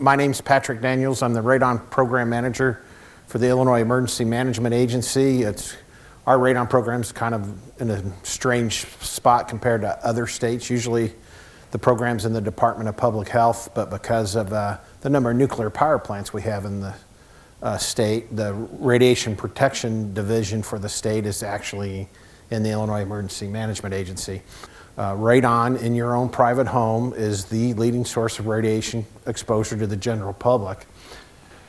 My name's Patrick Daniels. I'm the Radon Program Manager for the Illinois Emergency Management Agency. Our radon program is kind of in a strange spot compared to other states. Usually the program's in the Department of Public Health, but because of the number of nuclear power plants we have in the state, the Radiation Protection Division for the state is actually in the Illinois Emergency Management Agency. Radon in your own private home is the leading source of radiation exposure to the general public.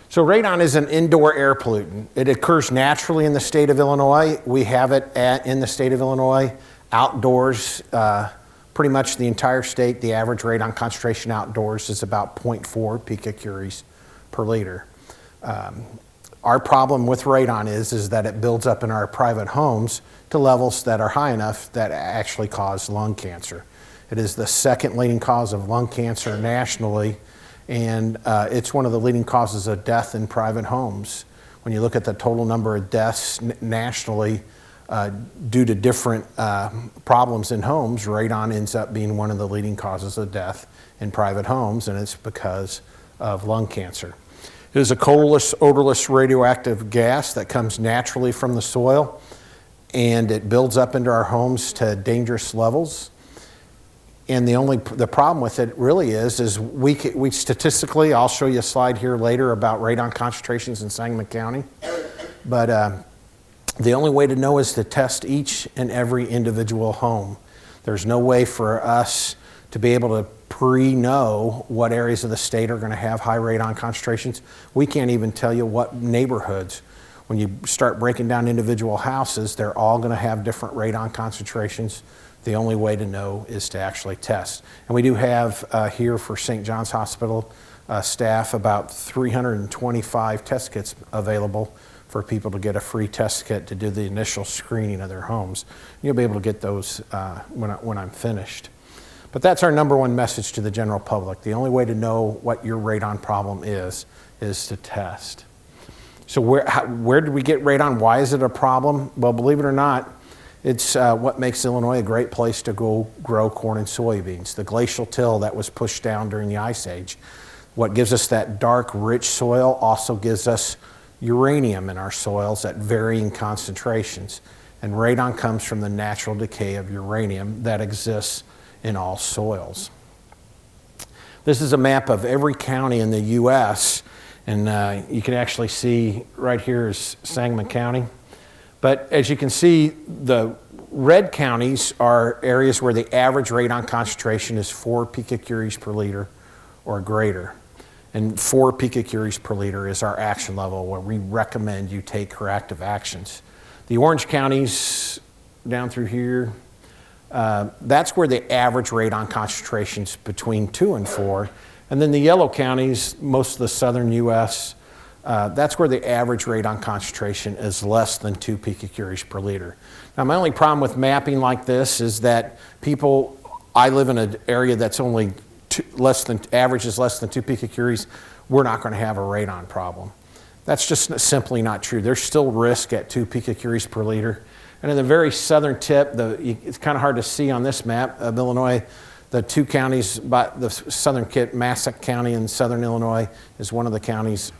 So radon is an indoor air pollutant. It occurs naturally in the state of Illinois. We have it in the state of Illinois, outdoors, pretty much the entire state. The average radon concentration outdoors is about 0.4 picocuries per liter. Our problem with radon is that it builds up in our private homes to levels that are high enough that actually cause lung cancer. It is the second leading cause of lung cancer nationally, and it's one of the leading causes of death in private homes. When you look at the total number of deaths nationally due to different problems in homes, radon ends up being one of the leading causes of death in private homes, and it's because of lung cancer. It is a colorless, odorless radioactive gas that comes naturally from the soil, and it builds up into our homes to dangerous levels. And the problem with it really is we statistically, I'll show you a slide here later about radon concentrations in Sangamon County, but the only way to know is to test each and every individual home. There's no way for us to be able to pre-know what areas of the state are going to have high radon concentrations. We can't even tell you what neighborhoods. When you start breaking down individual houses, they're all going to have different radon concentrations. The only way to know is to actually test. And we do have here for St. John's Hospital staff about 325 test kits available for people to get a free test kit to do the initial screening of their homes. You'll be able to get those when I'm finished. But that's our number one message to the general public. The only way to know what your radon problem is to test. So where did we get radon? Why is it a problem? Well, believe it or not, it's what makes Illinois a great place to go grow corn and soybeans. The glacial till that was pushed down during the Ice Age. What gives us that dark, rich soil also gives us uranium in our soils at varying concentrations. And radon comes from the natural decay of uranium that exists in all soils. This is a map of every county in the U.S., and you can actually see right here is Sangamon County. But as you can see, the red counties are areas where the average radon concentration is 4 picocuries per liter or greater. And 4 picocuries per liter is our action level where we recommend you take corrective actions. The orange counties down through here, that's where the average radon concentration's between 2 and 4. And then the yellow counties, most of the southern U.S., that's where the average radon concentration is less than 2 picocuries per liter. Now, my only problem with mapping like this is that I live in an area that's only average is less than 2 picocuries. We're not going to have a radon problem. That's just simply not true. There's still risk at 2 picocuries per liter. And in the very southern tip, it's kind of hard to see on this map of Illinois, the two counties, the southern tip, Massac County in southern Illinois is one of the counties.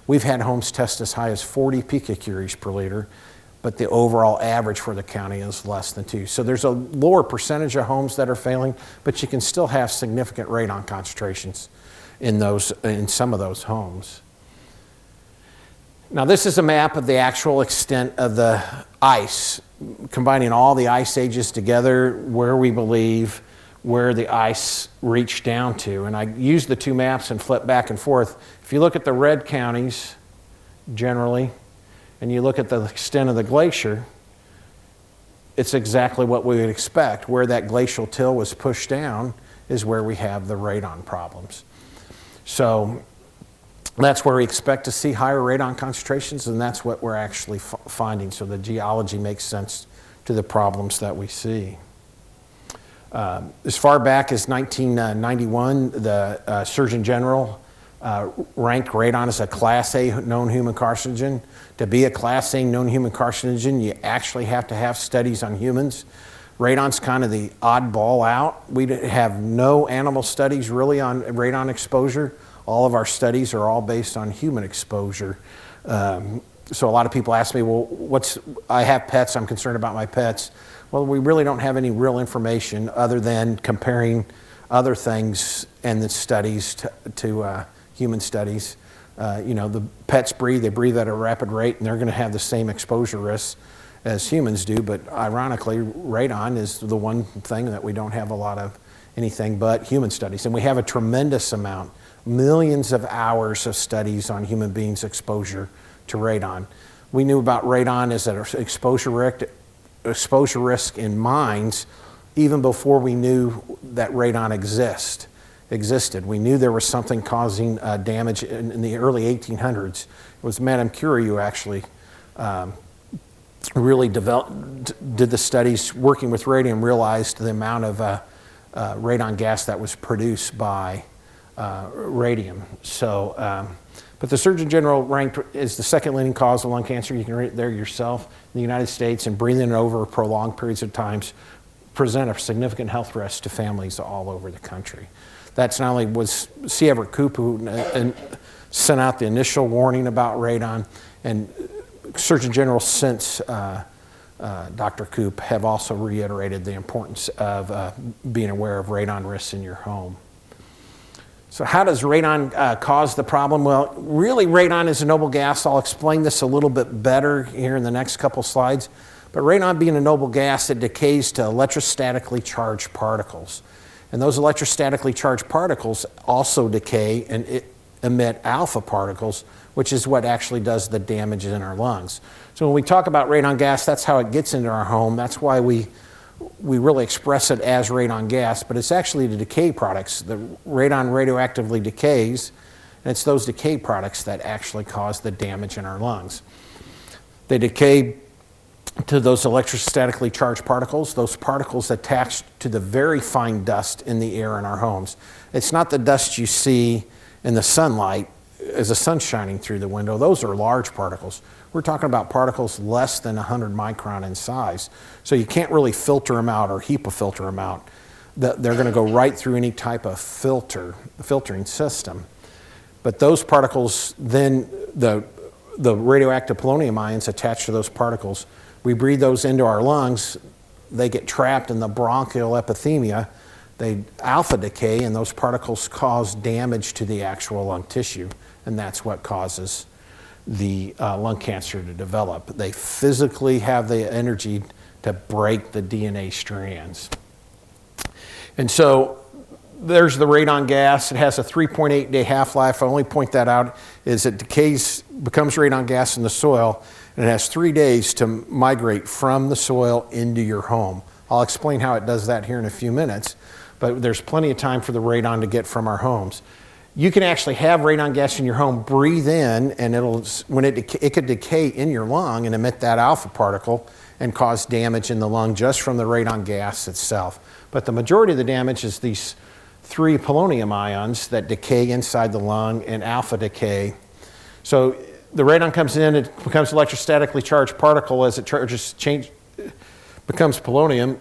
We've had homes test as high as 40 picocuries per liter, but the overall average for the county is less than 2. So there's a lower percentage of homes that are failing, but you can still have significant radon concentrations in some of those homes. Now this is a map of the actual extent of the ice, combining all the ice ages together, where we believe where the ice reached down to. And I use the two maps and flip back and forth. If you look at the red counties generally, and you look at the extent of the glacier, it's exactly what we would expect. Where that glacial till was pushed down is where we have the radon problems. So that's where we expect to see higher radon concentrations, and that's what we're actually finding. So the geology makes sense to the problems that we see. As far back as 1991, the Surgeon General ranked radon as a Class A known human carcinogen. To be a Class A known human carcinogen, you actually have to have studies on humans. Radon's kind of the oddball out. We have no animal studies really on radon exposure. All of our studies are all based on human exposure. So a lot of people ask me, well, I have pets, I'm concerned about my pets. Well, we really don't have any real information other than comparing other things and the studies to human studies. The pets they breathe at a rapid rate, and they're going to have the same exposure risks as humans do, but ironically, radon is the one thing that we don't have a lot of anything but human studies. And we have a tremendous amount, millions of hours of studies on human beings' exposure to radon. We knew about radon as an exposure risk in mines even before we knew that radon existed. We knew there was something causing damage in the early 1800s. It was Madame Curie who actually really did the studies working with radium, realized the amount of radon gas that was produced by radium. So, but the Surgeon General ranked as the second leading cause of lung cancer. You can read it there yourself in the United States, and breathing it over prolonged periods of times present a significant health risk to families all over the country. That's not only was C. Everett Koop who sent out the initial warning about radon, and Surgeon General since Dr. Koop have also reiterated the importance of being aware of radon risks in your home. So how does radon cause the problem? Well, really radon is a noble gas. I'll explain this a little bit better here in the next couple slides. But radon being a noble gas, it decays to electrostatically charged particles. And those electrostatically charged particles also decay and emit alpha particles, which is what actually does the damage in our lungs. So when we talk about radon gas, that's how it gets into our home. That's why we really express it as radon gas, but it's actually the decay products. The radon radioactively decays, and it's those decay products that actually cause the damage in our lungs. They decay to those electrostatically charged particles. Those particles attach to the very fine dust in the air in our homes. It's not the dust you see in the sunlight as the sun's shining through the window. Those are large particles. We're talking about particles less than 100 micron in size. So you can't really filter them out or HEPA filter them out. They're going to go right through any type of filtering system. But those particles, then the radioactive polonium ions attached to those particles, we breathe those into our lungs. They get trapped in the bronchial epithemia. They alpha decay, and those particles cause damage to the actual lung tissue, and that's what causes the lung cancer to develop. They physically have the energy to break the DNA strands. And so there's the radon gas. It has a 3.8 day half-life. I only point that out is it becomes radon gas in the soil, and it has 3 days to migrate from the soil into your home. I'll explain how it does that here in a few minutes, but there's plenty of time for the radon to get from our homes. You can actually have radon gas in your home, breathe in, and it could decay in your lung and emit that alpha particle and cause damage in the lung just from the radon gas itself. But the majority of the damage is these 3 polonium ions that decay inside the lung and alpha decay. So the radon comes in, it becomes electrostatically charged particle. As it becomes polonium,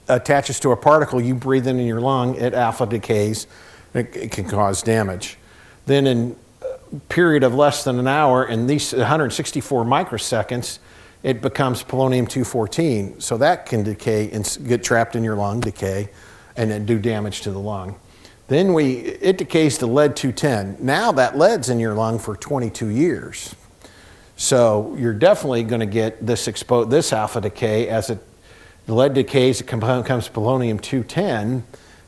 attaches to a particle you breathe in your lung, it alpha decays. It can cause damage. Then in a period of less than an hour, in these 164 microseconds, it becomes polonium-214. So that can decay and get trapped in your lung, decay, and then do damage to the lung. Then it decays to lead-210. Now that lead's in your lung for 22 years. So you're definitely going to get this alpha decay as the lead decays, it becomes polonium-210.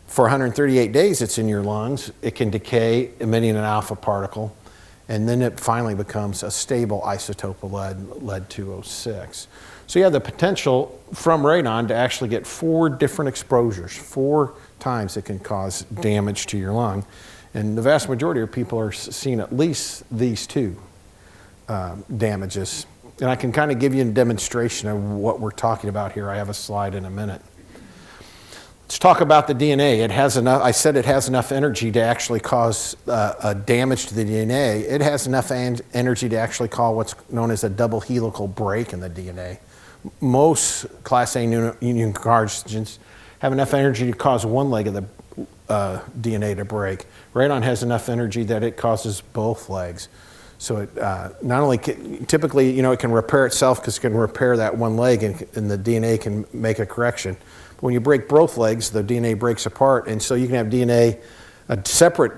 For 138 days it's in your lungs. It can decay, emitting an alpha particle, and then it finally becomes a stable isotope of lead-206. So you have the potential from radon to actually get 4 different exposures, 4 times it can cause damage to your lung. And the vast majority of people are seeing at least these 2 damages. And I can kind of give you a demonstration of what we're talking about here. I have a slide in a minute. Let's talk about the DNA. It has enough, I said it has enough energy to actually cause damage to the DNA. It has enough energy to actually cause what's known as a double helical break in the DNA. Most Class A union carcinogens have enough energy to cause one leg of the DNA to break. Radon has enough energy that it causes both legs. So it not only typically, you know, it can repair itself because it can repair that one leg and the DNA can make a correction. But when you break both legs, the DNA breaks apart, and so you can have DNA, a separate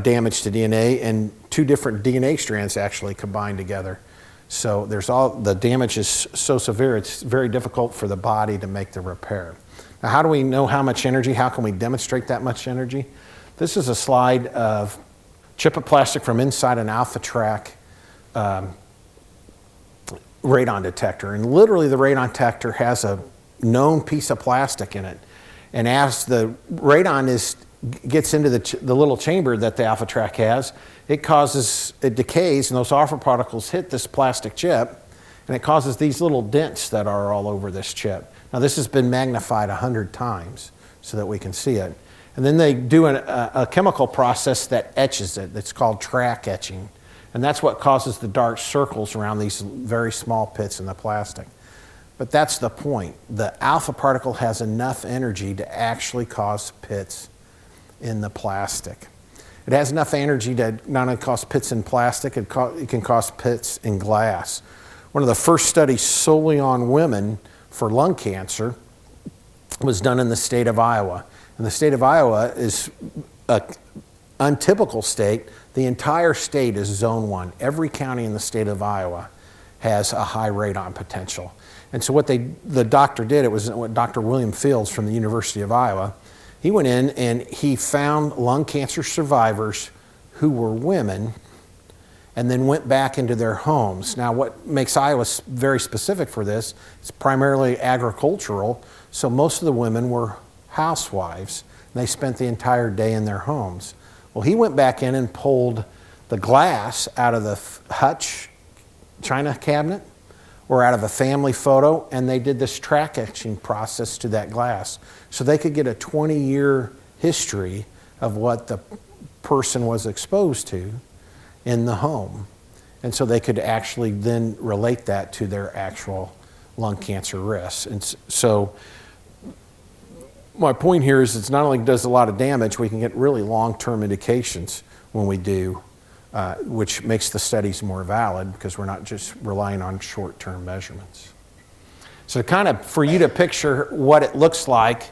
damage to DNA, and two different DNA strands actually combined together. So the damage is so severe, it's very difficult for the body to make the repair. Now, how do we know how much energy? How can we demonstrate that much energy? This is a slide of chip of plastic from inside an alpha track radon detector. And literally the radon detector has a known piece of plastic in it. And as the radon gets into the little chamber that the alpha track has, it decays, and those alpha particles hit this plastic chip, and it causes these little dents that are all over this chip. Now this has been magnified 100 times so that we can see it. And then they do a chemical process that etches it. It's called track etching. And that's what causes the dark circles around these very small pits in the plastic. But that's the point. The alpha particle has enough energy to actually cause pits in the plastic. It has enough energy to not only cause pits in plastic, it can cause pits in glass. One of the first studies solely on women for lung cancer was done in the state of Iowa. And the state of Iowa is an untypical state. The entire state is zone 1. Every county in the state of Iowa has a high radon potential. And so what the doctor did, it was Dr. William Fields from the University of Iowa. He went in and he found lung cancer survivors who were women and then went back into their homes. Now, what makes Iowa very specific for this, it's primarily agricultural, so most of the women were housewives, and they spent the entire day in their homes. Well, he went back in and pulled the glass out of the Hutch china cabinet or out of a family photo, and they did this track etching process to that glass. So they could get a 20-year history of what the person was exposed to in the home. And so they could actually then relate that to their actual lung cancer risks. And so my point here is it's not only does a lot of damage, we can get really long-term indications when we do, which makes the studies more valid because we're not just relying on short-term measurements. So kind of for you to picture what it looks like,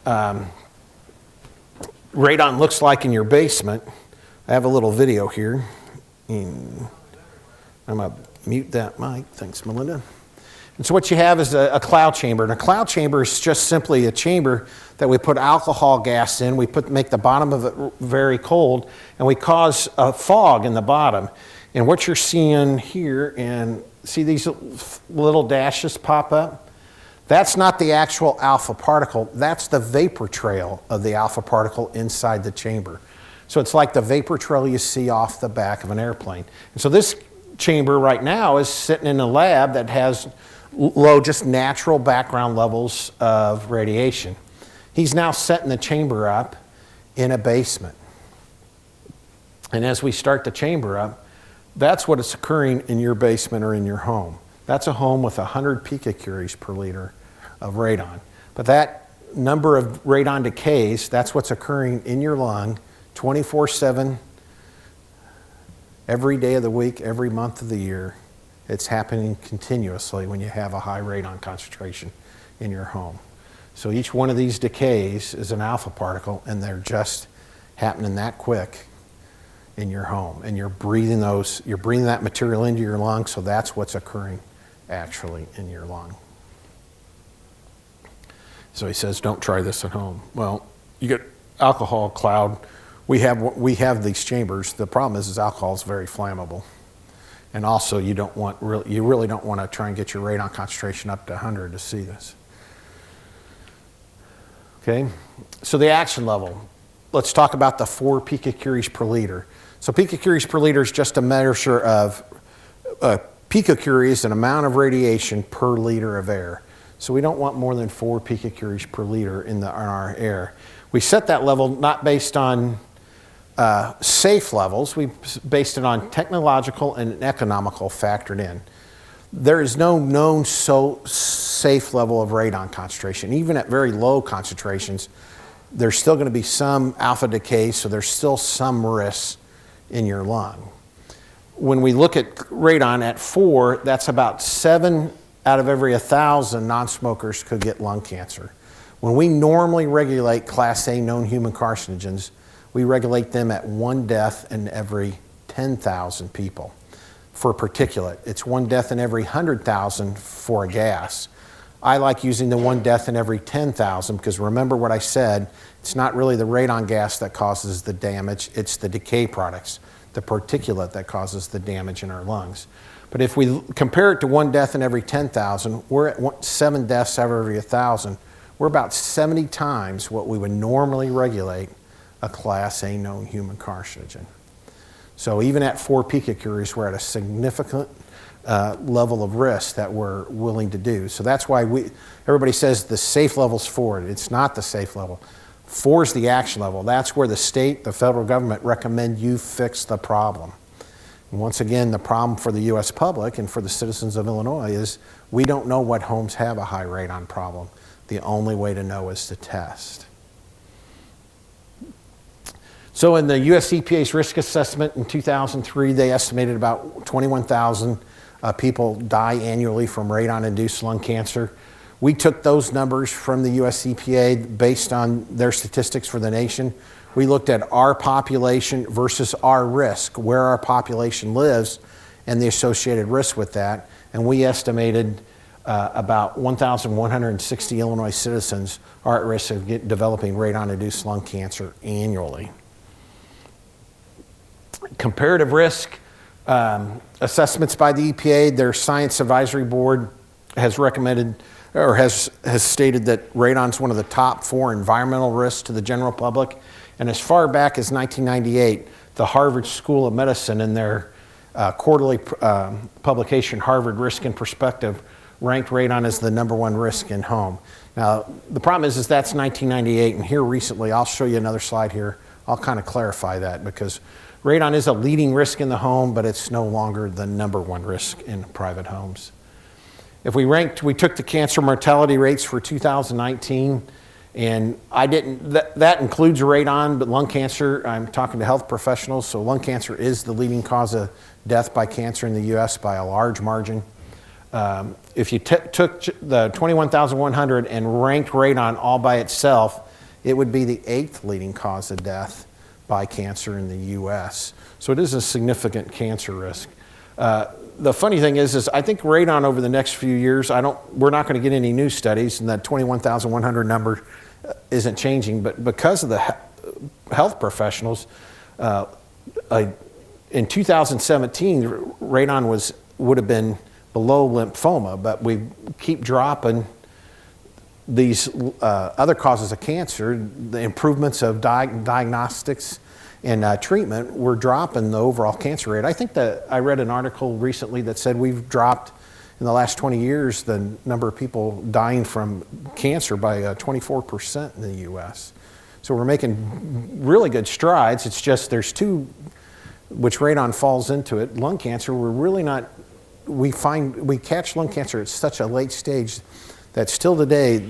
radon looks like in your basement, I have a little video here. I'm going to mute that mic. Thanks, Melinda. And so what you have is a cloud chamber. And a cloud chamber is just simply a chamber that we put alcohol gas in. We make the bottom of it very cold, and we cause a fog in the bottom. And what you're seeing here, and see these little dashes pop up? That's not the actual alpha particle. That's the vapor trail of the alpha particle inside the chamber. So it's like the vapor trail you see off the back of an airplane. And so this chamber right now is sitting in a lab that has low, just natural background levels of radiation. He's now setting the chamber up in a basement. And as we start the chamber up, that's what is occurring in your basement or in your home. That's a home with 100 picocuries per liter of radon. But that number of radon decays, that's what's occurring in your lung 24/7, every day of the week, every month of the year. It's happening continuously when you have a high radon concentration in your home. So each one of these decays is an alpha particle, and they're just happening that quick in your home. And you're breathing that material into your lungs, so that's what's occurring actually in your lung. So he says, don't try this at home. Well, you get alcohol cloud. We have these chambers. The problem is alcohol is very flammable. And also you really don't want to try and get your radon concentration up to 100 to see this. Okay, so the action level. Let's talk about the 4 picocuries per liter. So picocuries per liter is just a measure of picocuries, an amount of radiation per liter of air. So we don't want more than 4 picocuries per liter in our air. We set that level not based on safe levels, we based it on technological and economical factored in. There is no known safe level of radon concentration. Even at very low concentrations, there's still going to be some alpha decay, so there's still some risk in your lung. When we look at radon at 4, that's about 7 out of every 1,000 non-smokers could get lung cancer. When we normally regulate Class A known human carcinogens, we regulate them at 1 death in every 10,000 people. For particulate, it's 1 death in every 100,000 for a gas. I like using the 1 death in every 10,000 because remember what I said, it's not really the radon gas that causes the damage, it's the decay products, the particulate that causes the damage in our lungs. But if we compare it to 1 death in every 10,000, we're at 7 deaths out of every 1,000. We're about 70 times what we would normally regulate a Class A known human carcinogen. So even at 4 picocuries, we're at a significant level of risk that we're willing to do. So that's why everybody says the safe level's 4. It's not the safe level. 4 is the action level. That's where the state, the federal government recommend you fix the problem. And once again, the problem for the U.S. public and for the citizens of Illinois is we don't know what homes have a high radon problem. The only way to know is to test. So in the U.S. EPA's risk assessment in 2003, they estimated about 21,000 people die annually from radon-induced lung cancer. We took those numbers from the U.S. EPA based on their statistics for the nation. We looked at our population versus our risk, where our population lives, and the associated risk with that. And we estimated about 1,160 Illinois citizens are at risk of developing radon-induced lung cancer annually. Comparative risk assessments by the EPA, their Science Advisory Board has recommended or has stated that radon is one of the top 4 environmental risks to the general public. And as far back as 1998, the Harvard School of Medicine in their quarterly publication, Harvard Risk in Perspective, ranked radon as the #1 risk in home. Now, the problem is that's 1998, and here recently, I'll show you another slide here. I'll kind of clarify that because radon is a leading risk in the home, but it's no longer the #1 risk in private homes. If we took the cancer mortality rates for 2019, and that includes radon, but lung cancer, I'm talking to health professionals, so lung cancer is the leading cause of death by cancer in the U.S. by a large margin. If you took the 21,100 and ranked radon all by itself, it would be the 8th leading cause of death by cancer in the U.S. So it is a significant cancer risk. The funny thing is I think radon over the next few years, we're not going to get any new studies, and that 21,100 number isn't changing, but because of the health professionals, in 2017, radon would have been below lymphoma, but we keep dropping these other causes of cancer. The improvements of diagnostics and treatment, we're dropping the overall cancer rate. I think that I read an article recently that said we've dropped in the last 20 years the number of people dying from cancer by 24% in the U.S. So we're making really good strides. It's just there's 2, which radon falls into it. Lung cancer, we're really not, we catch lung cancer at such a late stage that still today,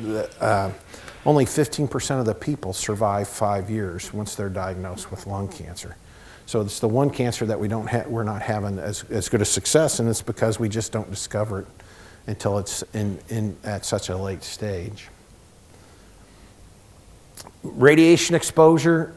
only 15% of the people survive 5 years once they're diagnosed with lung cancer. So it's the one cancer that we're not having as good a success, and it's because we just don't discover it until it's at such a late stage. Radiation exposure.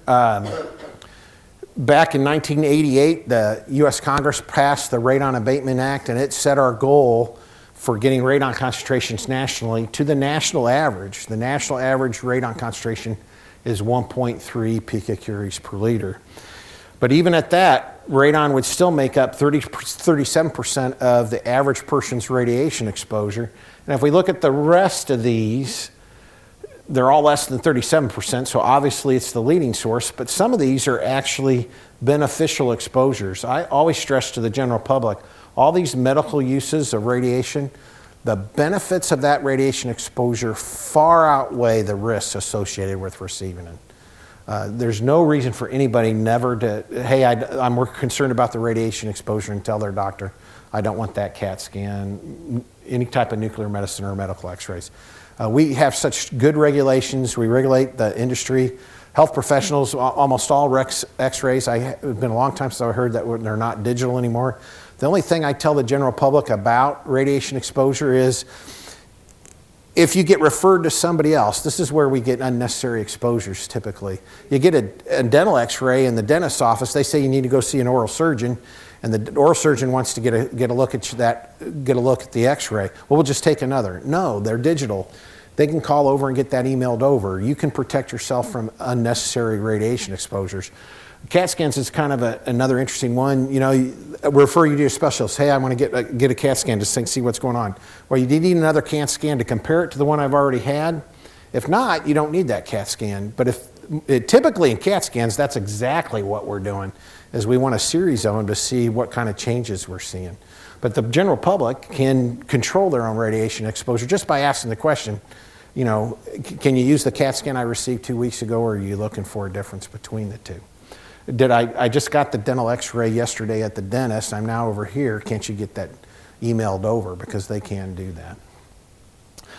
Back in 1988, the U.S. Congress passed the Radon Abatement Act, and it set our goal for getting radon concentrations nationally to the national average. The national average radon concentration is 1.3 picocuries per liter. But even at that, radon would still make up 37% of the average person's radiation exposure. And if we look at the rest of these, they're all less than 37%, so obviously it's the leading source, but some of these are actually beneficial exposures. I always stress to the general public, all these medical uses of radiation, the benefits of that radiation exposure far outweigh the risks associated with receiving it. There's no reason for anybody never to, hey, I'm more concerned about the radiation exposure, and tell their doctor, I don't want that CAT scan, any type of nuclear medicine or medical x-rays. We have such good regulations. We regulate the industry. Health professionals, almost all x-rays. It's been a long time since I heard that they're not digital anymore. The only thing I tell the general public about radiation exposure is if you get referred to somebody else, this is where we get unnecessary exposures typically. You get a dental x-ray in the dentist's office, they say you need to go see an oral surgeon, and the oral surgeon wants to get a look at the x-ray. Well, we'll just take another. No, they're digital. They can call over and get that emailed over. You can protect yourself from unnecessary radiation exposures. CAT scans is kind of another interesting one. You know, we refer you to a specialist. Hey, I want to get a CAT scan to see what's going on. Well, you need another CAT scan to compare it to the one I've already had. If not, you don't need that CAT scan. But typically in CAT scans, that's exactly what we're doing, is we want a series of them to see what kind of changes we're seeing. But the general public can control their own radiation exposure just by asking the question, you know, can you use the CAT scan I received 2 weeks ago, or are you looking for a difference between the two? I just got the dental x-ray yesterday at the dentist. I'm now over here. Can't you get that emailed over? Because they can do that.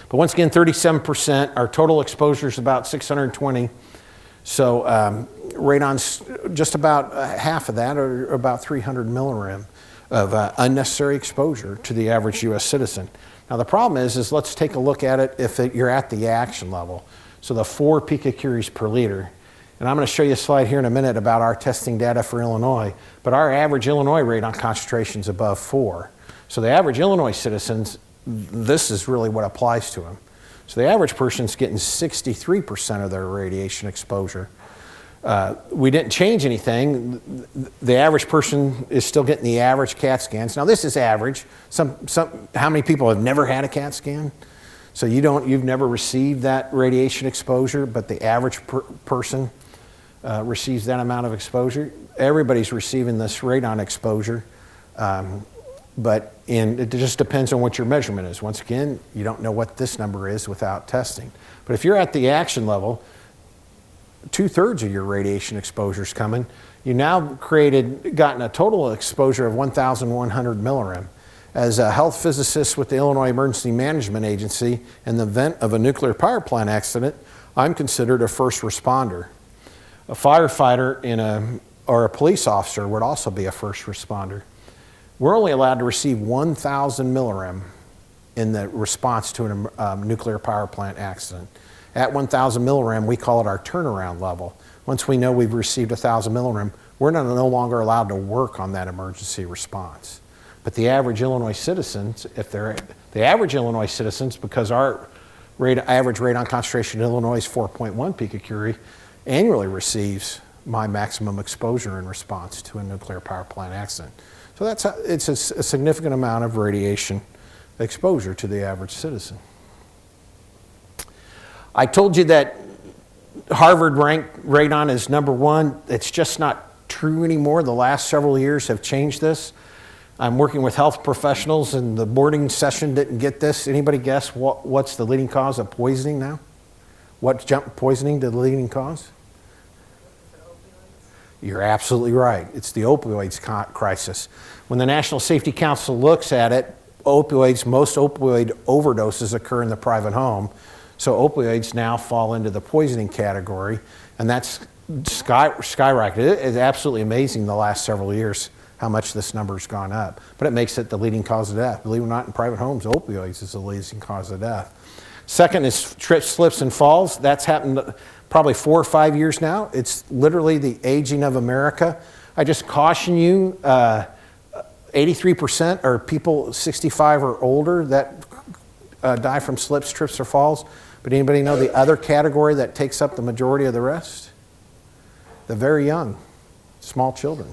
But once again, 37%. Our total exposure is about 620. So radon's just about half of that, or about 300 millirem of unnecessary exposure to the average U.S. citizen. Now the problem is let's take a look at it if you're at the action level. So the 4 picocuries per liter. And I'm going to show you a slide here in a minute about our testing data for Illinois, but our average Illinois radon concentration is above 4. So the average Illinois citizens, this is really what applies to them. So the average person's getting 63% of their radiation exposure. We didn't change anything. The average person is still getting the average CAT scans. Now this is average. How many people have never had a CAT scan? So you've never received that radiation exposure, but the average person receives that amount of exposure. Everybody's receiving this radon exposure, but it just depends on what your measurement is. Once again, you don't know what this number is without testing. But if you're at the action level, 2/3 of your radiation exposure is coming. You now gotten a total exposure of 1,100 millirem. As a health physicist with the Illinois Emergency Management Agency, in the event of a nuclear power plant accident, I'm considered a first responder. A firefighter or a police officer would also be a first responder. We're only allowed to receive 1,000 millirem in the response to a nuclear power plant accident. At 1,000 millirem, we call it our turnaround level. Once we know we've received 1,000 millirem, we're no longer allowed to work on that emergency response. But the average Illinois citizens, because our average radon concentration in Illinois is 4.1 picocurie, annually receives my maximum exposure in response to a nuclear power plant accident. So it's a significant amount of radiation exposure to the average citizen. I told you that Harvard ranked radon as #1. It's just not true anymore. The last several years have changed this. I'm working with health professionals, and the boarding session didn't get this. Anybody guess what's the leading cause of poisoning now? What jumped poisoning to the leading cause? You're absolutely right. It's the opioids crisis. When the National Safety Council looks at it, most opioid overdoses occur in the private home. So opioids now fall into the poisoning category, and that's skyrocketed. It is absolutely amazing the last several years how much this number's gone up. But it makes it the leading cause of death. Believe it or not, in private homes, opioids is the leading cause of death. Second is trips, slips, and falls. That's happened probably 4 or 5 years now. It's literally the aging of America. I just caution you, 83% are people 65 or older that die from slips, trips, or falls. But anybody know the other category that takes up the majority of the rest? The very young, small children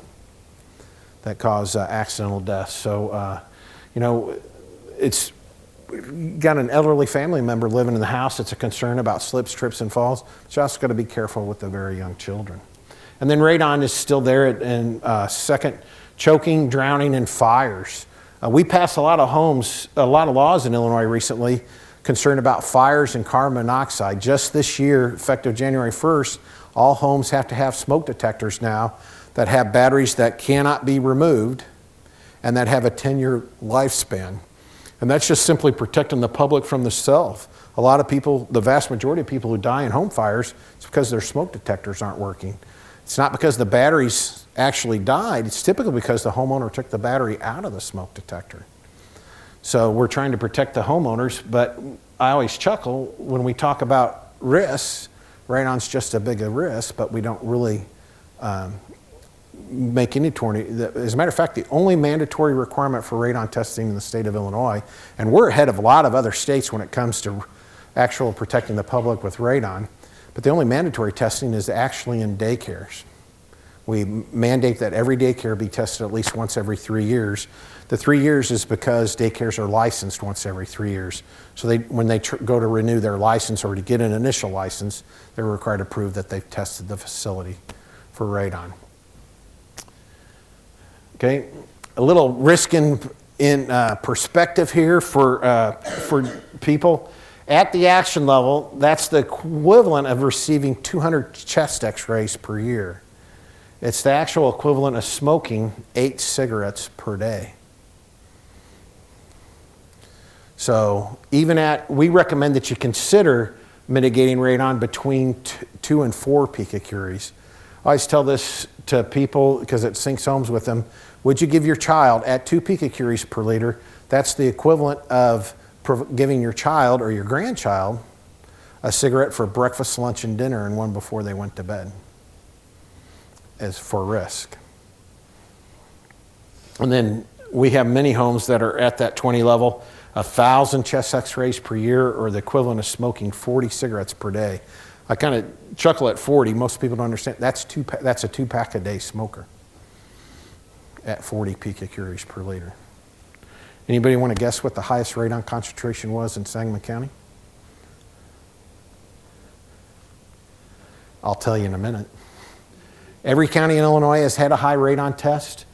that cause accidental deaths. So, it's got an elderly family member living in the house that's a concern about slips, trips, and falls. Just got to be careful with the very young children. And then radon is still there in second, choking, drowning, and fires. We passed a lot of laws in Illinois recently concerned about fires and carbon monoxide. Just this year, effective January 1st, all homes have to have smoke detectors now that have batteries that cannot be removed and that have a 10-year lifespan. And that's just simply protecting the public from the A lot of people, the vast majority of people who die in home fires, it's because their smoke detectors aren't working. It's not because the batteries actually died. It's typically because the homeowner took the battery out of the smoke detector. So we're trying to protect the homeowners, but I always chuckle when we talk about risks. Radon's just a big a risk, but we don't really make any tornado. As a matter of fact, the only mandatory requirement for radon testing in the state of Illinois, and we're ahead of a lot of other states when it comes to actual protecting the public with radon, but the only mandatory testing is actually in daycares. We mandate that every daycare be tested at least once every 3 years. The 3 years is because daycares are licensed once every 3 years. So when they go to renew their license or to get an initial license, they're required to prove that they've tested the facility for radon. Okay, a little risk in perspective here for people. At the action level, that's the equivalent of receiving 200 chest x-rays per year. It's the actual equivalent of smoking 8 cigarettes per day. So we recommend that you consider mitigating radon between 2 and 4 picocuries. I always tell this to people because it syncs homes with them. Would you give your child at 2 picocuries per liter? That's the equivalent of giving your child or your grandchild a cigarette for breakfast, lunch, and dinner, and one before they went to bed, as for risk. And then we have many homes that are at that 20 level, 1,000 chest x-rays per year, or the equivalent of smoking 40 cigarettes per day. I kind of chuckle at 40. Most people don't understand. That's a 2-pack a day smoker at 40 picocuries per liter. Anybody want to guess what the highest radon concentration was in Sangamon County? I'll tell you in a minute. Every county in Illinois has had a high radon test.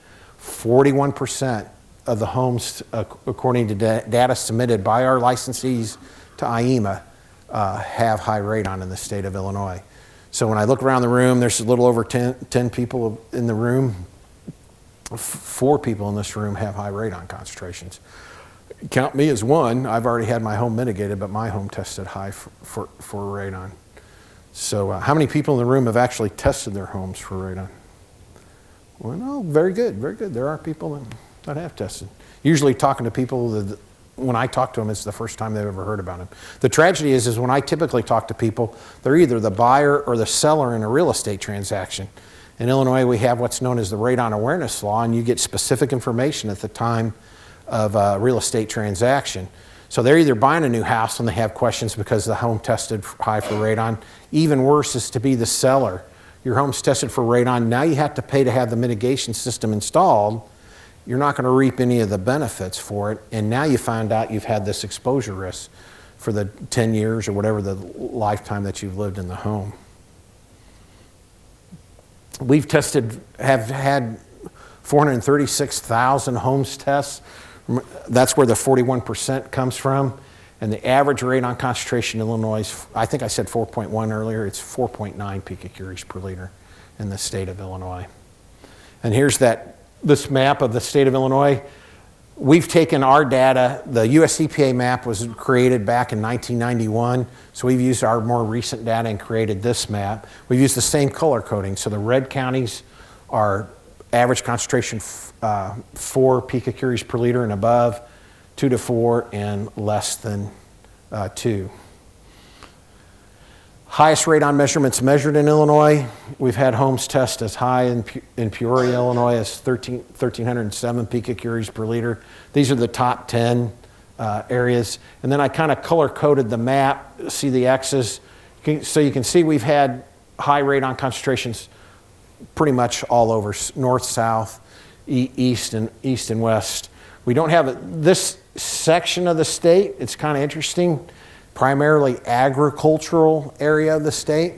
41% of the homes, according to data submitted by our licensees to IEMA, have high radon in the state of Illinois. So when I look around the room, there's a little over 10 people in the room. 4 people in this room have high radon concentrations. Count me as one. I've already had my home mitigated, but my home tested high for radon. So how many people in the room have actually tested their homes for radon? Well, no, very good, very good. There are people that have tested. Usually talking to people, when I talk to them, it's the first time they've ever heard about it. The tragedy is when I typically talk to people, they're either the buyer or the seller in a real estate transaction. In Illinois, we have what's known as the Radon Awareness Law, and you get specific information at the time of a real estate transaction. So they're either buying a new house and they have questions because the home tested high for radon. Even worse is to be the seller. Your home's tested for radon. Now you have to pay to have the mitigation system installed. You're not going to reap any of the benefits for it. And now you find out you've had this exposure risk for the 10 years or whatever the lifetime that you've lived in the home. We've have had 436,000 homes tests. That's where the 41% comes from. And the average radon concentration in Illinois is, I think I said 4.1 earlier, it's 4.9 picocuries per liter in the state of Illinois. And here's this map of the state of Illinois. We've taken our data, the US EPA map was created back in 1991, so we've used our more recent data and created this map. We've used the same color coding, so the red counties are average concentration 4 picocuries per liter and above, 2 to 4, and less than 2. Highest radon measurements measured in Illinois. We've had homes test as high in Peoria, Illinois as 1,307 picocuries per liter. These are the top 10 areas. And then I kind of color-coded the map, see the X's. So you can see we've had high radon concentrations pretty much all over, north, south, east, and west. We don't have this section of the state. It's kind of interesting. Primarily agricultural area of the state.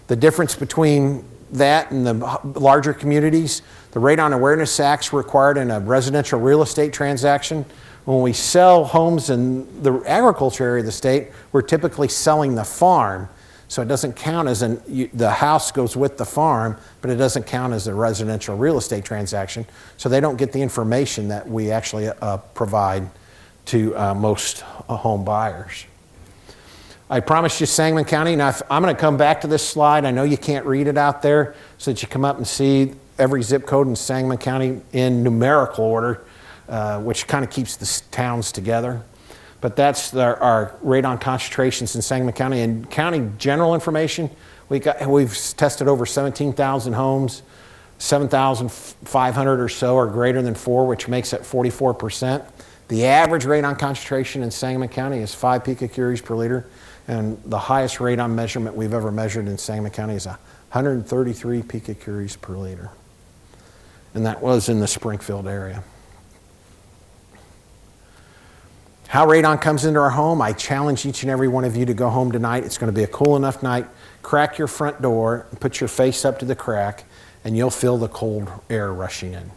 The difference between that and the larger communities, the Radon Awareness Act's required in a residential real estate transaction. When we sell homes in the agriculture area of the state, we're typically selling the farm. So it doesn't count as the house goes with the farm, but it doesn't count as a residential real estate transaction. So they don't get the information that we actually provide to most home buyers. I promised you Sangamon County. Now, I'm going to come back to this slide. I know you can't read it out there, so that you come up and see every zip code in Sangamon County in numerical order, which kind of keeps the towns together. But that's our radon concentrations in Sangamon County. And county general information, we've tested over 17,000 homes. 7,500 or so are greater than 4, which makes it 44%. The average radon concentration in Sangamon County is 5 picocuries per liter, and the highest radon measurement we've ever measured in Sangamon County is 133 picocuries per liter. And that was in the Springfield area. How radon comes into our home, I challenge each and every one of you to go home tonight. It's going to be a cool enough night. Crack your front door, put your face up to the crack, and you'll feel the cold air rushing in.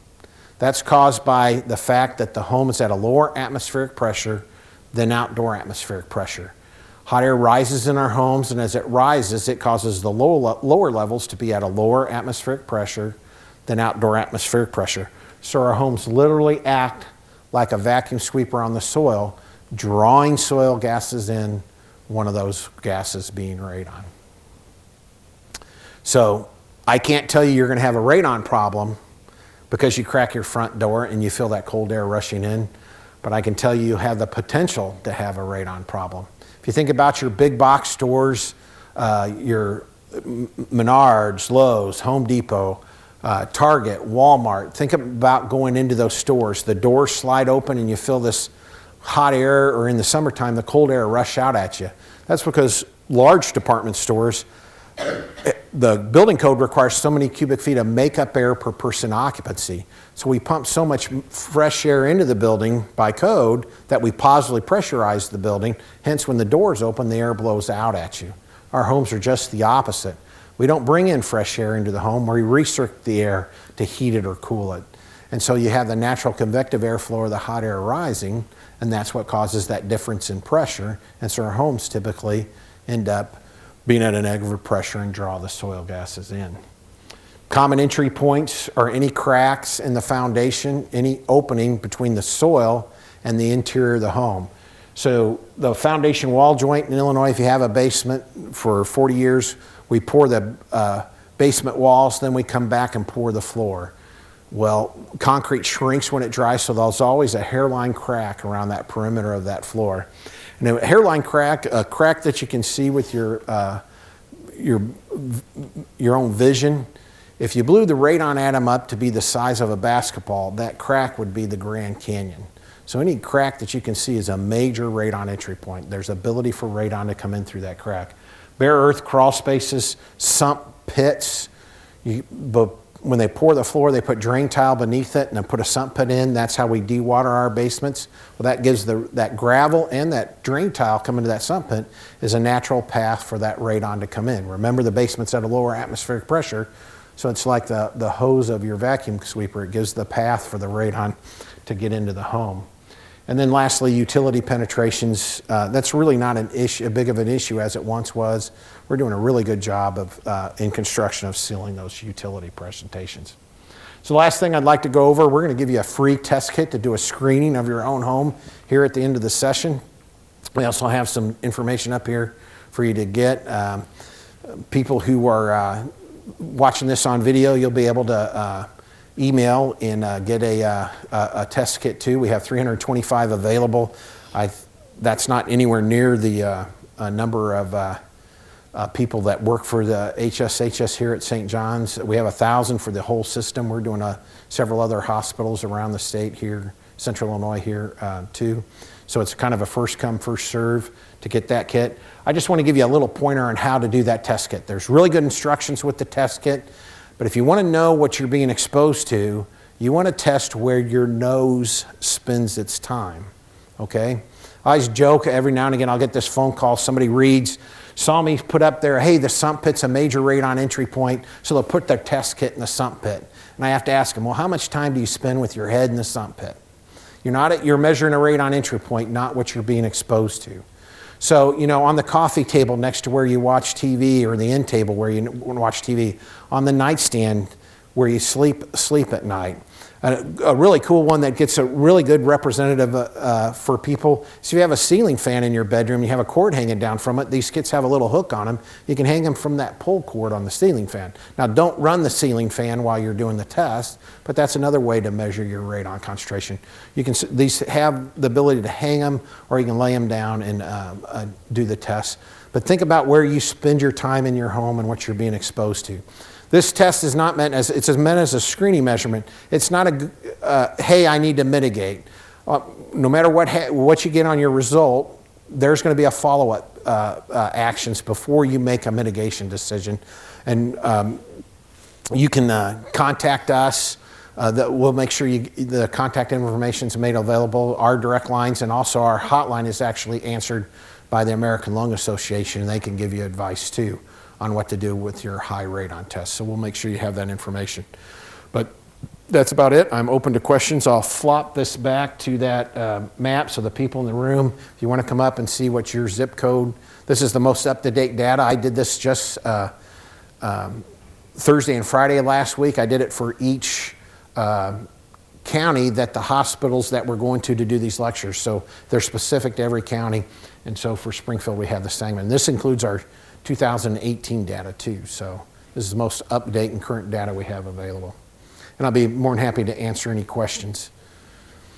That's caused by the fact that the home is at a lower atmospheric pressure than outdoor atmospheric pressure. Hot air rises in our homes, and as it rises, it causes the lower levels to be at a lower atmospheric pressure than outdoor atmospheric pressure. So our homes literally act like a vacuum sweeper on the soil, drawing soil gases in, one of those gases being radon. So I can't tell you you're going to have a radon problem because you crack your front door and you feel that cold air rushing in, but I can tell you have the potential to have a radon problem. If you think about your big box stores, your Menards, Lowe's, Home Depot, Target, Walmart, think about going into those stores. The doors slide open and you feel this hot air, or in the summertime, the cold air rush out at you. That's because large department stores, the building code requires so many cubic feet of makeup air per person occupancy. So we pump so much fresh air into the building by code that we positively pressurize the building. Hence, when the doors open, the air blows out at you. Our homes are just the opposite. We don't bring in fresh air into the home, we recirculate the air to heat it or cool it. And so you have the natural convective airflow or the hot air rising, and that's what causes that difference in pressure. And so our homes typically end up being at a negative pressure and draw the soil gases in. Common entry points are any cracks in the foundation, any opening between the soil and the interior of the home. So the foundation wall joint in Illinois, if you have a basement for 40 years, we pour the basement walls, then we come back and pour the floor. Well, concrete shrinks when it dries, so there's always a hairline crack around that perimeter of that floor. And a hairline crack, a crack that you can see with your own vision, if you blew the radon atom up to be the size of a basketball, that crack would be the Grand Canyon. So any crack that you can see is a major radon entry point. There's ability for radon to come in through that crack. Bare earth crawl spaces, sump pits. When they pour the floor, they put drain tile beneath it and then put a sump pit in. That's how we dewater our basements. Well, that gives that gravel and that drain tile coming to that sump pit is a natural path for that radon to come in. Remember, the basement's at a lower atmospheric pressure, so it's like the hose of your vacuum sweeper. It gives the path for the radon to get into the home. And then lastly, utility penetrations. That's really not a big of an issue as it once was. We're doing a really good job of in construction of sealing those utility presentations. So the last thing I'd like to go over, we're going to give you a free test kit to do a screening of your own home here at the end of the session. We also have some information up here for you to get. People who are watching this on video, you'll be able to email and get a test kit too. We have 325 available. That's not anywhere near the number of people that work for the HSHS here at St. John's. We have 1,000 for the whole system. We're doing several other hospitals around the state here, Central Illinois here too. So it's kind of a first come, first serve to get that kit. I just want to give you a little pointer on how to do that test kit. There's really good instructions with the test kit. But if you want to know what you're being exposed to, you want to test where your nose spends its time, okay? I always joke every now and again, I'll get this phone call, somebody saw me put up there, hey, the sump pit's a major radon entry point, so they'll put their test kit in the sump pit. And I have to ask them, well, how much time do you spend with your head in the sump pit? You're measuring a radon entry point, not what you're being exposed to. So, on the coffee table next to where you watch TV, or the end table where you watch TV, on the nightstand where you sleep at night, A really cool one that gets a really good representative for people. So if you have a ceiling fan in your bedroom, you have a cord hanging down from it, these kits have a little hook on them. You can hang them from that pull cord on the ceiling fan. Now don't run the ceiling fan while you're doing the test, but that's another way to measure your radon concentration. These have the ability to hang them, or you can lay them down and do the test. But think about where you spend your time in your home and what you're being exposed to. This test is not meant as, it's meant as a screening measurement. It's not a, hey, I need to mitigate. No matter what you get on your result, there's going to be a follow-up actions before you make a mitigation decision. And you can contact us. We'll make sure the contact information is made available, our direct lines, and also our hotline is actually answered by the American Lung Association, and they can give you advice too on what to do with your high radon test. So we'll make sure you have that information. But that's about it. I'm open to questions. I'll flop this back to that map so the people in the room, if you want to come up and see what your zip code, this is the most up-to-date data. I did this just Thursday and Friday of last week. I did it for each county that the hospitals that we're going to do these lectures. So they're specific to every county. And so for Springfield, we have the Sangamon. This includes our 2018 data too. So this is the most up-to-date and current data we have available. And I'll be more than happy to answer any questions.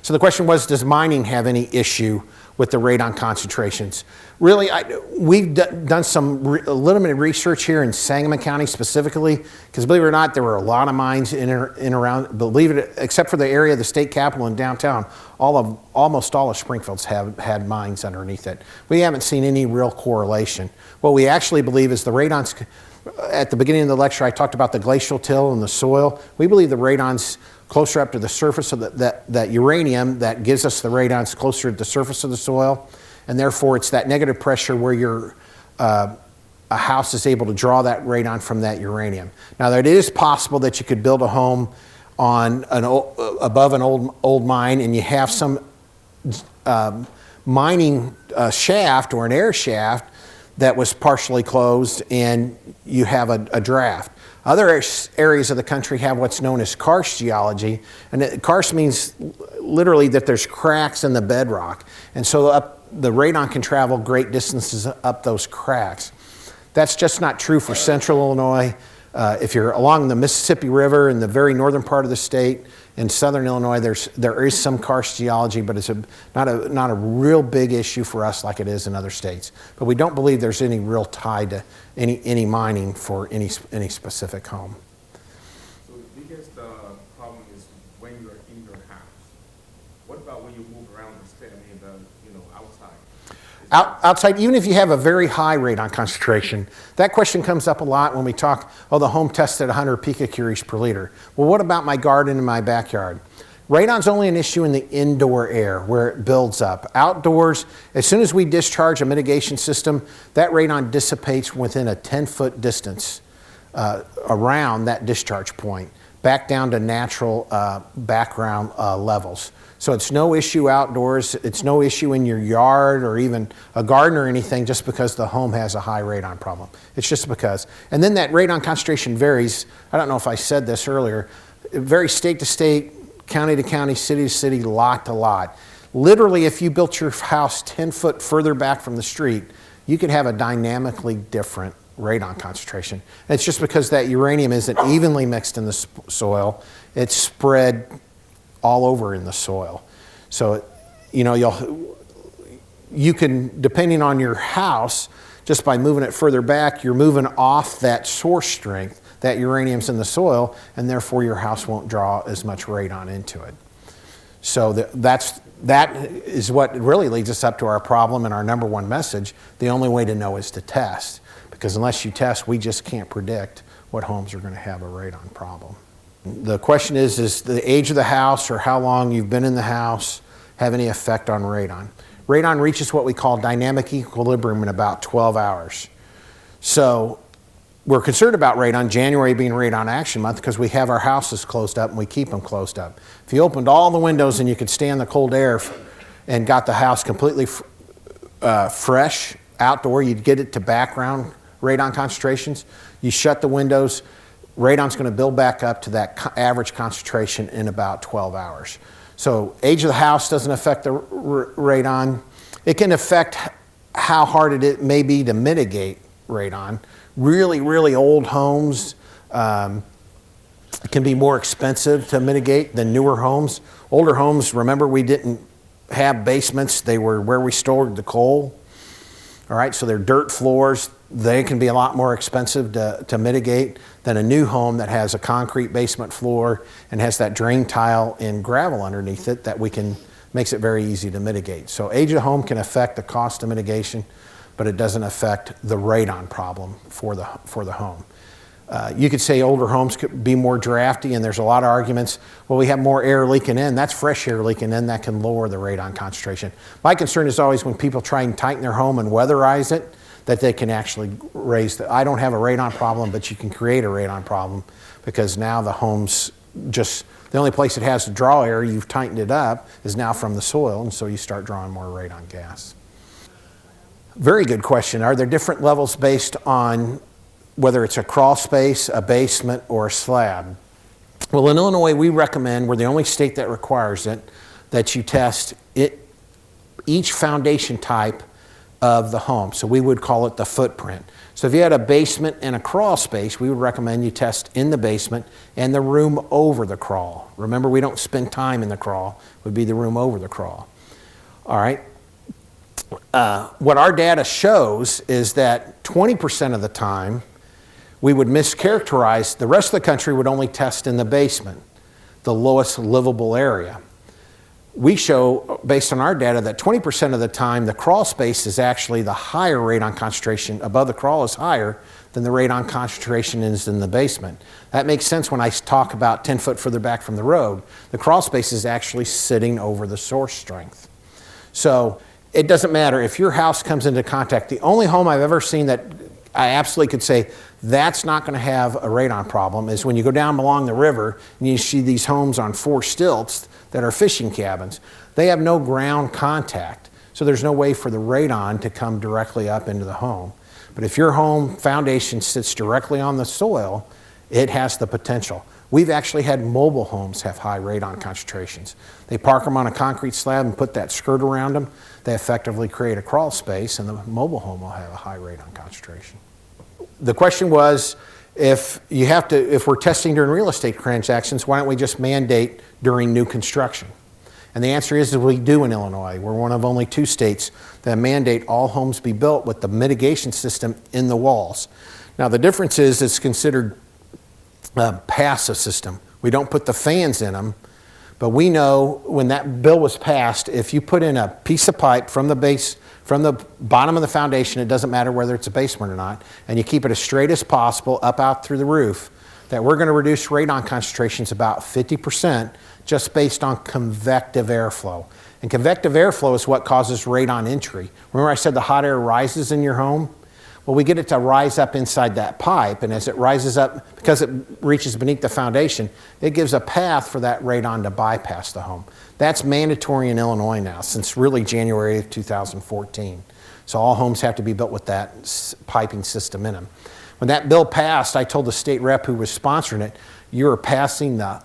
So the question was, does mining have any issue with the radon concentrations? Really, we've done some limited research here in Sangamon County specifically, because believe it or not, there were a lot of mines in and around, except for the area of the state capitol and downtown, almost all of Springfield's have had mines underneath it. We haven't seen any real correlation. What we actually believe is the radon's, at the beginning of the lecture, I talked about the glacial till in the soil. We believe the radon's closer up to the surface of that uranium that gives us the radons closer to the surface of the soil, and therefore it's that negative pressure where a house is able to draw that radon from that uranium. Now it is possible that you could build a home on above an old mine, and you have some mining shaft or an air shaft that was partially closed, and you have a draft. Other areas of the country have what's known as karst geology, and karst means literally that there's cracks in the bedrock, and so the radon can travel great distances up those cracks. That's just not true for central Illinois. If you're along the Mississippi River in the very northern part of the state, in southern Illinois, there is some karst geology, but it's not a real big issue for us like it is in other states. But we don't believe there's any real tie to any mining for any specific home. So the biggest problem is when you're in your house. What about when you move around the state? I mean, outside. Outside, even if you have a very high radon concentration, that question comes up a lot when we talk, the home tested 100 picocuries per liter. Well, what about my garden and my backyard? Radon's only an issue in the indoor air where it builds up. Outdoors, as soon as we discharge a mitigation system, that radon dissipates within a 10-foot distance around that discharge point, back down to natural background levels. So it's no issue outdoors, it's no issue in your yard or even a garden or anything just because the home has a high radon problem. It's just because. And then that radon concentration varies. I don't know if I said this earlier. It varies state to state, county to county, city to city, lot to lot. Literally, if you built your house 10 foot further back from the street, you could have a dynamically different radon concentration. And it's just because that uranium isn't evenly mixed in the soil. It's spread all over in the soil. So, you can, depending on your house, just by moving it further back, you're moving off that source strength, that uranium's in the soil, and therefore your house won't draw as much radon into it. So that is what really leads us up to our problem and our number one message. The only way to know is to test, because unless you test, we just can't predict what homes are going to have a radon problem. The question is the age of the house or how long you've been in the house have any effect on radon? Radon reaches what we call dynamic equilibrium in about 12 hours. So we're concerned about radon, January being Radon Action Month, because we have our houses closed up and we keep them closed up. If you opened all the windows and you could stand the cold air and got the house completely fresh outdoor, you'd get it to background radon concentrations. You shut the windows, radon's going to build back up to that average concentration in about 12 hours. So age of the house doesn't affect the radon. It can affect how hard it may be to mitigate radon. Really, really old homes can be more expensive to mitigate than newer homes. Older homes, remember, we didn't have basements. They were where we stored the coal. All right, so they're dirt floors. They can be a lot more expensive to mitigate than a new home that has a concrete basement floor and has that drain tile and gravel underneath it that makes it very easy to mitigate. So age of the home can affect the cost of mitigation, but it doesn't affect the radon problem for the home. You could say older homes could be more drafty, and there's a lot of arguments. Well, we have more air leaking in. That's fresh air leaking in. That can lower the radon concentration. My concern is always when people try and tighten their home and weatherize it, that they can actually raise I don't have a radon problem, but you can create a radon problem because now the home's just, the only place it has to draw air, you've tightened it up, is now from the soil, and so you start drawing more radon gas. Very good question. Are there different levels based on whether it's a crawl space, a basement, or a slab? Well, in Illinois, we recommend, we're the only state that requires it, that you test each foundation type of the home. So we would call it the footprint. So if you had a basement and a crawl space, we would recommend you test in the basement and the room over the crawl. Remember, we don't spend time in the crawl. It would be the room over the crawl. All right. What our data shows is that 20% of the time, we would mischaracterize. The rest of the country would only test in the basement, the lowest livable area. We show, based on our data, that 20% of the time the crawl space is actually the higher radon concentration. Above the crawl is higher than the radon concentration is in the basement. That makes sense when I talk about 10 foot further back from the road. The crawl space is actually sitting over the source strength. So it doesn't matter if your house comes into contact. The only home I've ever seen that I absolutely could say that's not going to have a radon problem is when you go down along the river and you see these homes on 4 stilts that are fishing cabins. They have no ground contact, so there's no way for the radon to come directly up into the home. But if your home foundation sits directly on the soil, it has the potential. We've actually had mobile homes have high radon concentrations. They park them on a concrete slab and put that skirt around them. They effectively create a crawl space, and the mobile home will have a high radon concentration. The question was, if we're testing during real estate transactions, why don't we just mandate during new construction? And the answer is that we do in Illinois. We're one of only 2 states that mandate all homes be built with the mitigation system in the walls. Now the difference is it's considered a passive system. We don't put the fans in them, but we know when that bill was passed, if you put in a piece of pipe from the bottom of the foundation, it doesn't matter whether it's a basement or not, and you keep it as straight as possible up out through the roof, that we're going to reduce radon concentrations about 50% just based on convective airflow. And convective airflow is what causes radon entry. Remember I said the hot air rises in your home? Well, we get it to rise up inside that pipe, and as it rises up, because it reaches beneath the foundation, it gives a path for that radon to bypass the home. That's mandatory in Illinois now, since really January of 2014. So all homes have to be built with that piping system in them. When that bill passed, I told the state rep who was sponsoring it, you're passing the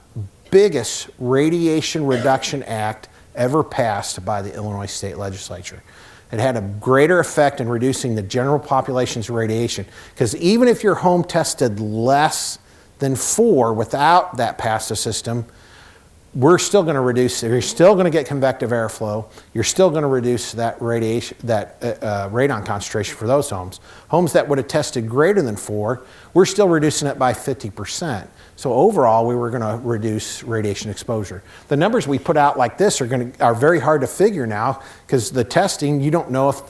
biggest radiation reduction act ever passed by the Illinois state legislature. It had a greater effect in reducing the general population's radiation, because even if your home tested less than 4 without that passive system, we're still going to reduce, you're still going to get convective airflow, you're still going to reduce that radiation, radon concentration for those homes. Homes that would have tested greater than 4, we're still reducing it by 50%. So overall, we were going to reduce radiation exposure. The numbers we put out like this are very hard to figure now, because the testing, you don't know if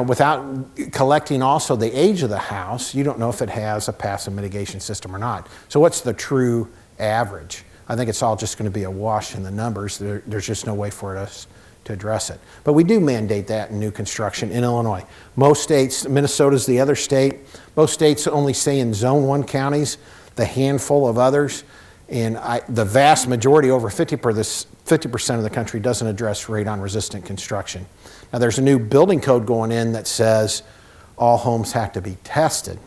without collecting also the age of the house, you don't know if it has a passive mitigation system or not. So what's the true average? I think it's all just going to be a wash in the numbers. There's just no way for us to address it. But we do mandate that in new construction in Illinois. Most states, Minnesota's the other state, most states only say in Zone 1 counties, the handful of others, and the vast majority, over 50% of the country, doesn't address radon-resistant construction. Now there's a new building code going in that says all homes have to be tested.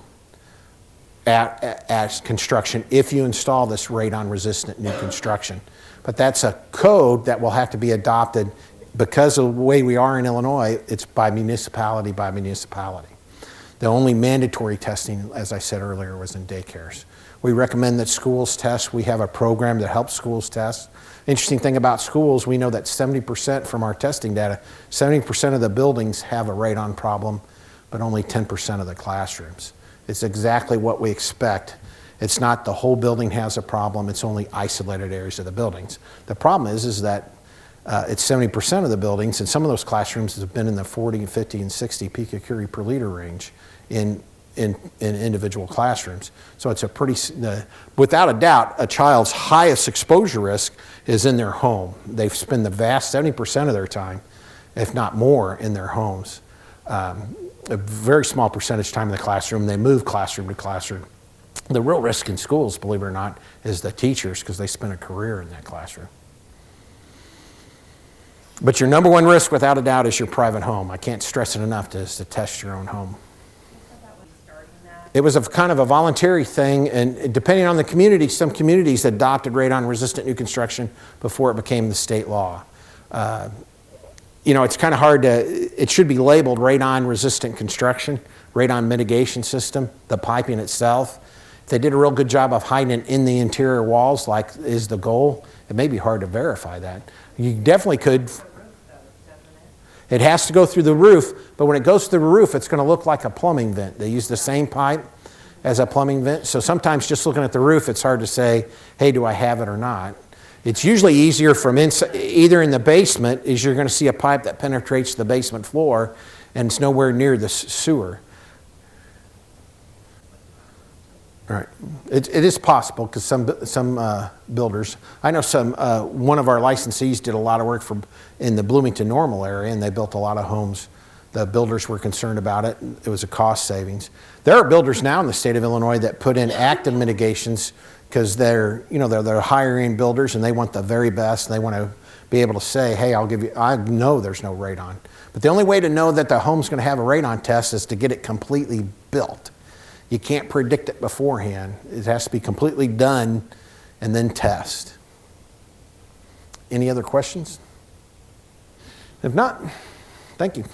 at construction if you install this radon-resistant new construction. But that's a code that will have to be adopted because of the way we are in Illinois. It's by municipality by municipality. The only mandatory testing, as I said earlier, was in daycares. We recommend that schools test. We have a program that helps schools test. Interesting thing about schools, we know that 70% from our testing data, 70% of the buildings have a radon problem, but only 10% of the classrooms. It's exactly what we expect. It's not the whole building has a problem, it's only isolated areas of the buildings. The problem is that it's 70% of the buildings, and some of those classrooms have been in the 40, 50, and 60 picocurie per liter range in individual classrooms. So it's a pretty, without a doubt, a child's highest exposure risk is in their home. They spend the vast 70% of their time, if not more, in their homes. A very small percentage time in the classroom. They move classroom to classroom. The real risk in schools, believe it or not, is the teachers, because they spend a career in that classroom. But your number one risk, without a doubt, is your private home. I can't stress it enough, is to test your own home. It was kind of a voluntary thing, and depending on the community, some communities adopted radon-resistant new construction before it became the state law. You know, it's kind of hard to, it should be labeled radon-resistant construction, radon mitigation system, the piping itself. If they did a real good job of hiding it in the interior walls, like is the goal, it may be hard to verify that. You definitely could. It has to go through the roof, but when it goes through the roof, it's going to look like a plumbing vent. They use the same pipe as a plumbing vent, so sometimes just looking at the roof, it's hard to say, hey, do I have it or not? It's usually easier from inside, either in the basement, is you're going to see a pipe that penetrates the basement floor, and it's nowhere near the sewer. All right, it is possible because some builders, I know one of our licensees did a lot of work in the Bloomington Normal area, and they built a lot of homes. The builders were concerned about it. It was a cost savings. There are builders now in the state of Illinois that put in active mitigations because they're higher end builders and they want the very best. And they want to be able to say, hey, I know there's no radon. But the only way to know that the home's going to have a radon test is to get it completely built. You can't predict it beforehand. It has to be completely done and then test. Any other questions? If not, thank you.